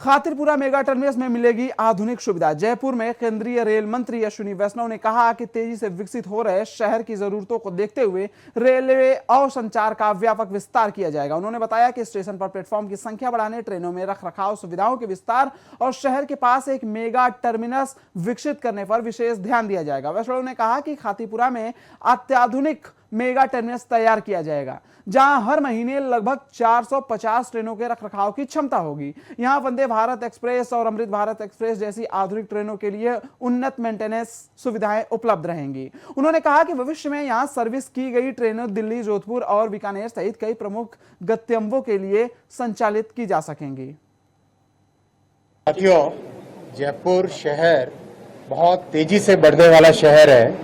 खातिरपुरा mega terminus में मिलेगी आधुनिक सुविधा। जयपुर में केंद्रीय रेल मंत्री अश्विनी वैष्णव ने कहा कि तेजी से विकसित हो रहे शहर की जरूरतों को देखते हुए रेलवे और संचार का व्यापक विस्तार किया जाएगा। उन्होंने बताया कि स्टेशन पर प्लेटफॉर्म की संख्या बढ़ाने, ट्रेनों में रखरखाव सुविधाओं के विस्तार और शहर के पास एक मेगा टर्मिनस विकसित करने पर विशेष ध्यान दिया जाएगा। वैष्णव ने कहा कि खातिरपुरा में अत्याधुनिक मेगा टर्मिनस तैयार किया जाएगा, जहां हर महीने लगभग 450 ट्रेनों के रखरखाव की क्षमता होगी। यहां वंदे भारत एक्सप्रेस और अमृत भारत एक्सप्रेस जैसी आधुनिक ट्रेनों के लिए उन्नत मेंटेनेंस सुविधाएं उपलब्ध रहेंगी। उन्होंने कहा कि भविष्य में यहां सर्विस की गई ट्रेनें दिल्ली, जोधपुर और बीकानेर सहित कई प्रमुख गंतव्यों के लिए संचालित की जा सकेंगी। साथियों, जयपुर शहर बहुत तेजी से बढ़ने वाला शहर है।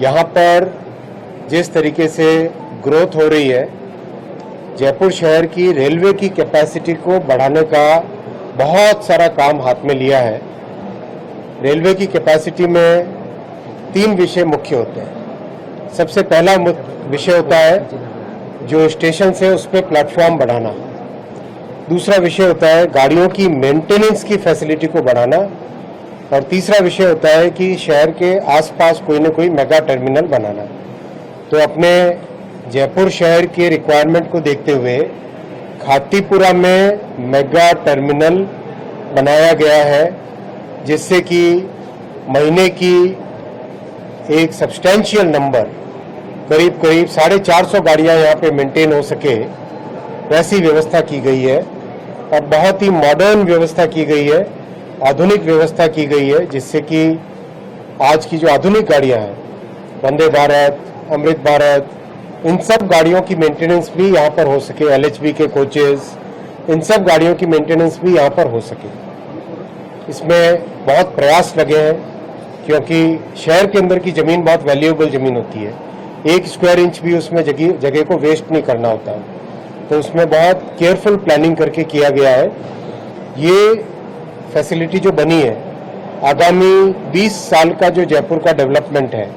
यहाँ पर जिस तरीके से ग्रोथ हो रही है, जयपुर शहर की रेलवे की कैपेसिटी को बढ़ाने का बहुत सारा काम हाथ में लिया है। रेलवे की कैपेसिटी में 3 विषय मुख्य होते हैं। सबसे पहला विषय होता है जो स्टेशन से उस पर प्लेटफॉर्म बढ़ाना। दूसरा विषय होता है गाड़ियों की मेंटेनेंस की फैसिलिटी को बढ़ाना। और तीसरा विषय होता है कि शहर के आसपास कोई न कोई मेगा टर्मिनल बनाना। तो अपने जयपुर शहर के रिक्वायरमेंट को देखते हुए खातीपुरा में मेगा टर्मिनल बनाया गया है, जिससे कि महीने की एक सब्सटेंशियल नंबर, करीब 450 गाड़ियां यहाँ पे मेंटेन हो सके, वैसी व्यवस्था की गई है। और बहुत ही मॉडर्न व्यवस्था की गई है, आधुनिक व्यवस्था की गई है, जिससे कि आज की जो आधुनिक गाड़ियां हैं, वंदे भारत, अमृत भारत, इन सब गाड़ियों की मेंटेनेंस भी यहाँ पर हो सके। LHB के कोचेस, इन सब गाड़ियों की मेंटेनेंस भी यहाँ पर हो सके। इसमें बहुत प्रयास लगे हैं, क्योंकि शहर के अंदर की ज़मीन बहुत वैल्यूएबल ज़मीन होती है। 1 स्क्वायर इंच भी उसमें जगह को वेस्ट नहीं करना होता है, तो उसमें बहुत केयरफुल प्लानिंग करके किया गया है। ये फैसिलिटी जो बनी है, आगामी 20 साल का जो जयपुर का डेवलपमेंट है,